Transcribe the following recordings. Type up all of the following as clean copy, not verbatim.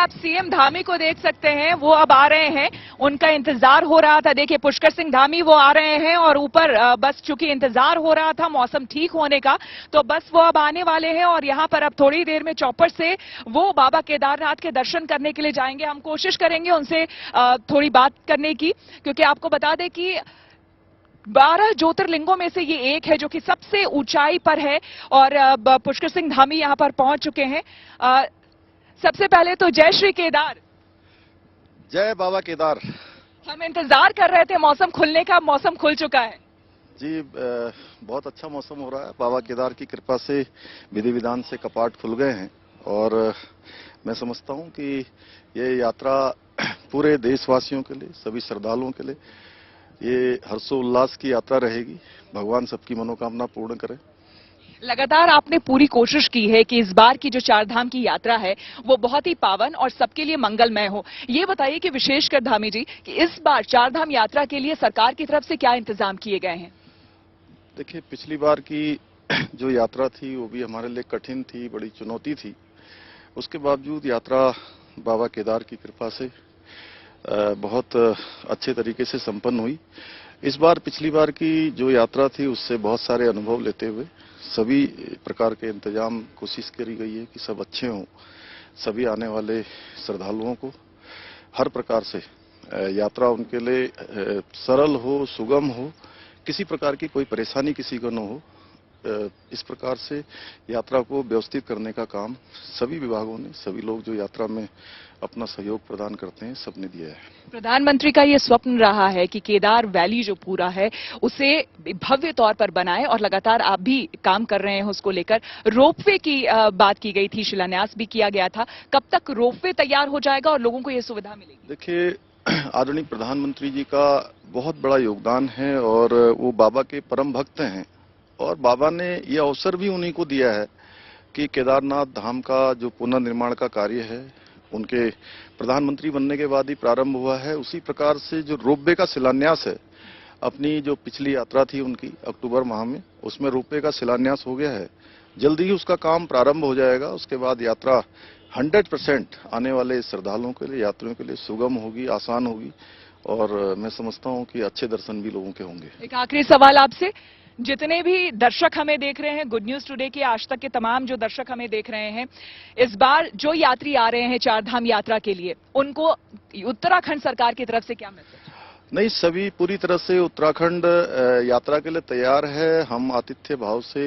आप सीएम धामी को देख सकते हैं, वो अब आ रहे हैं। उनका इंतजार हो रहा था। देखिए पुष्कर सिंह धामी वो आ रहे हैं और ऊपर बस चूंकि इंतजार हो रहा था मौसम ठीक होने का, तो बस वो अब आने वाले हैं और यहां पर अब थोड़ी देर में चॉपर से वो बाबा केदारनाथ के दर्शन करने के लिए जाएंगे। हम कोशिश करेंगे उनसे थोड़ी बात करने की, क्योंकि आपको बता दें कि 12 ज्योतिर्लिंगों में से ये एक है जो कि सबसे ऊंचाई पर है और पुष्कर सिंह धामी यहां पर पहुंच चुके हैं। सबसे पहले तो जय श्री केदार। जय बाबा केदार। हम इंतजार कर रहे थे मौसम खुलने का, मौसम खुल चुका है जी। बहुत अच्छा मौसम हो रहा है। बाबा केदार की कृपा से विधि विधान से कपाट खुल गए हैं और मैं समझता हूं कि ये यात्रा पूरे देशवासियों के लिए, सभी श्रद्धालुओं के लिए ये हर्षोल्लास की यात्रा रहेगी। भगवान सबकी मनोकामना पूर्ण करे। लगातार आपने पूरी कोशिश की है कि इस बार की जो चारधाम की यात्रा है वो बहुत ही पावन और सबके लिए मंगलमय हो। ये बताइए कि विशेषकर धामी जी कि इस बार चारधाम यात्रा के लिए सरकार की तरफ से क्या इंतजाम किए गए हैं? देखिए, पिछली बार की जो यात्रा थी वो भी हमारे लिए कठिन थी, बड़ी चुनौती थी। उसके बावजूद यात्रा बाबा केदार की कृपा से बहुत अच्छे तरीके से संपन्न हुई। इस बार पिछली बार की जो यात्रा थी उससे बहुत सारे अनुभव लेते हुए सभी प्रकार के इंतजाम कोशिश करी गई है कि सब अच्छे हों। सभी आने वाले श्रद्धालुओं को हर प्रकार से यात्रा उनके लिए सरल हो, सुगम हो, किसी प्रकार की कोई परेशानी किसी को न हो, इस प्रकार से यात्रा को व्यवस्थित करने का काम सभी विभागों ने, सभी लोग जो यात्रा में अपना सहयोग प्रदान करते हैं, सबने दिया है। प्रधानमंत्री का ये स्वप्न रहा है कि केदार वैली जो पूरा है उसे भव्य तौर पर बनाए और लगातार आप भी काम कर रहे हैं उसको लेकर। रोपवे की बात की गई थी, शिलान्यास भी किया गया था। कब तक रोपवे तैयार हो जाएगा और लोगों को ये सुविधा मिलेगी? देखिए, आदरणीय प्रधानमंत्री जी का बहुत बड़ा योगदान है और वो बाबा के परम भक्त हैं और बाबा ने ये अवसर भी उन्हीं को दिया है कि केदारनाथ धाम का जो पुनर्निर्माण का कार्य है उनके प्रधानमंत्री बनने के बाद ही प्रारंभ हुआ है। उसी प्रकार से जो रोपवे का शिलान्यास है, अपनी जो पिछली यात्रा थी उनकी अक्टूबर माह में, उसमें रोपवे का शिलान्यास हो गया है। जल्दी ही उसका काम प्रारंभ हो जाएगा। उसके बाद यात्रा 100% आने वाले श्रद्धालुओं के लिए, यात्रियों के लिए सुगम होगी, आसान होगी और मैं समझता हूं कि अच्छे दर्शन भी लोगों के होंगे। एक आखिरी सवाल आपसे, जितने भी दर्शक हमें देख रहे हैं, गुड न्यूज टुडे के आज तक के तमाम जो दर्शक हमें देख रहे हैं, इस बार जो यात्री आ रहे हैं चारधाम यात्रा के लिए, उनको उत्तराखंड सरकार की तरफ से क्या मैसेज? नहीं, सभी पूरी तरह से उत्तराखंड यात्रा के लिए तैयार है। हम आतिथ्य भाव से,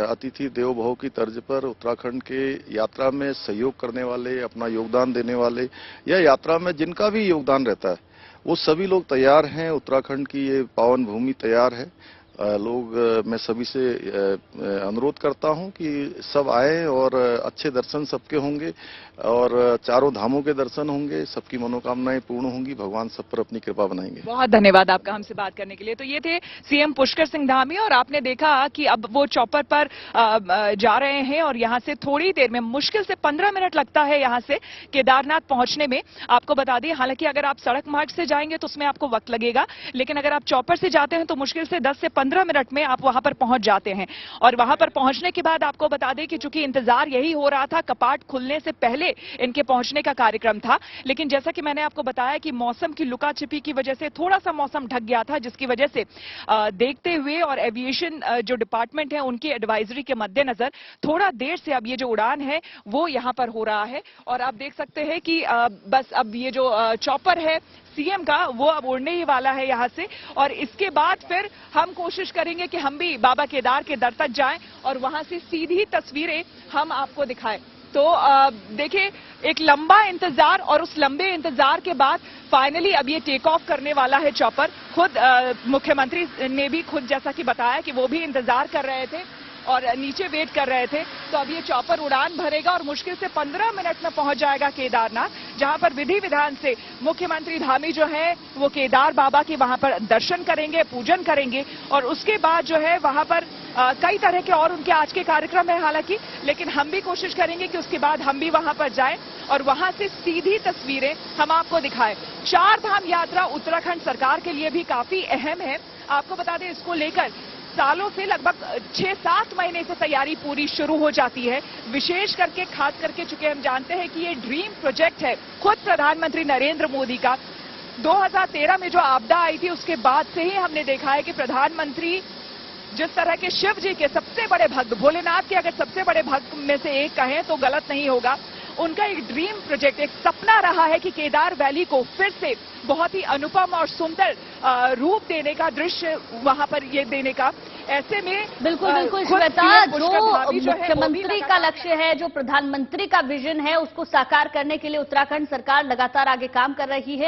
अतिथि देवो भव की तर्ज पर उत्तराखंड के यात्रा में सहयोग करने वाले, अपना योगदान देने वाले या यात्रा में जिनका भी योगदान रहता है वो सभी लोग तैयार हैं। उत्तराखंड की ये पावन भूमि तैयार है। मैं सभी से अनुरोध करता हूं कि सब आए और अच्छे दर्शन सबके होंगे और चारों धामों के दर्शन होंगे, सबकी मनोकामनाएं पूर्ण होंगी, भगवान सब पर अपनी कृपा बनाएंगे। बहुत धन्यवाद आपका हमसे बात करने के लिए। तो ये थे सीएम पुष्कर सिंह धामी और आपने देखा कि अब वो चॉपर पर जा रहे हैं और यहां से थोड़ी देर में, मुश्किल से 15 मिनट लगता है यहां से केदारनाथ पहुंचने में। आपको बता दें, हालांकि अगर आप सड़क मार्ग से जाएंगे तो उसमें आपको वक्त लगेगा, लेकिन अगर आप चॉपर से जाते हैं तो मुश्किल से 10 से 15 मिनट में आप वहां पर पहुंच जाते हैं। और वहां पर पहुंचने के बाद आपको बता दें कि चूंकि इंतजार यही हो रहा था, कपाट खुलने से पहले इनके पहुंचने का कार्यक्रम था, लेकिन जैसा कि मैंने आपको बताया कि मौसम की लुका छिपी की वजह से थोड़ा सा मौसम ढक गया था, जिसकी वजह से देखते हुए और एविएशन जो डिपार्टमेंट है उनकी एडवाइजरी के मद्देनजर थोड़ा देर से अब ये जो उड़ान है वो यहां पर हो रहा है। और आप देख सकते हैं कि बस अब ये जो चॉपर है सीएम का वो अब उड़ने ही वाला है यहां से और इसके बाद फिर हम कोशिश करेंगे कि हम भी बाबा केदार के दर तक जाएं और वहां से सीधी तस्वीरें हम आपको दिखाएं। तो देखिए, एक लंबा इंतजार और उस लंबे इंतजार के बाद फाइनली अब ये टेक ऑफ करने वाला है चॉपर। खुद मुख्यमंत्री ने भी खुद जैसा कि बताया कि वो भी इंतजार कर रहे थे और नीचे वेट कर रहे थे। तो अब ये चॉपर उड़ान भरेगा और मुश्किल से 15 मिनट में पहुंच जाएगा केदारनाथ, जहां पर विधि विधान से मुख्यमंत्री धामी जो है वो केदार बाबा के वहां पर दर्शन करेंगे, पूजन करेंगे और उसके बाद जो है वहां पर कई तरह के और उनके आज के कार्यक्रम है हालांकि, लेकिन हम भी कोशिश करेंगे कि उसके बाद हम भी वहां पर जाएं और वहां से सीधी तस्वीरें हम आपको दिखाएं। चार धाम यात्रा उत्तराखंड सरकार के लिए भी काफी अहम है। आपको बता दें, इसको लेकर सालों से लगभग 6-7 महीने से तैयारी पूरी शुरू हो जाती है। विशेष करके खास करके चूंकि हम जानते हैं कि ये ड्रीम प्रोजेक्ट है खुद प्रधानमंत्री नरेंद्र मोदी का। 2013 में जो आपदा आई थी उसके बाद से ही हमने देखा है कि प्रधानमंत्री जिस तरह के शिव जी के सबसे बड़े भक्त, भोलेनाथ के अगर सबसे बड़े भक्त में से एक कहें तो गलत नहीं होगा, उनका एक ड्रीम प्रोजेक्ट, एक सपना रहा है कि केदार वैली को फिर से बहुत ही अनुपम और सुंदर रूप देने का, दृश्य वहां पर ये देने का। ऐसे में बिल्कुल बिल्कुल खुद श्वेता, सीएम जो पुष्कर धामी जो है, वो भी मुख्यमंत्री का लगातार लक्ष्य है, जो प्रधानमंत्री का विजन है, उसको साकार करने के लिए उत्तराखंड सरकार लगातार आगे काम कर रही है।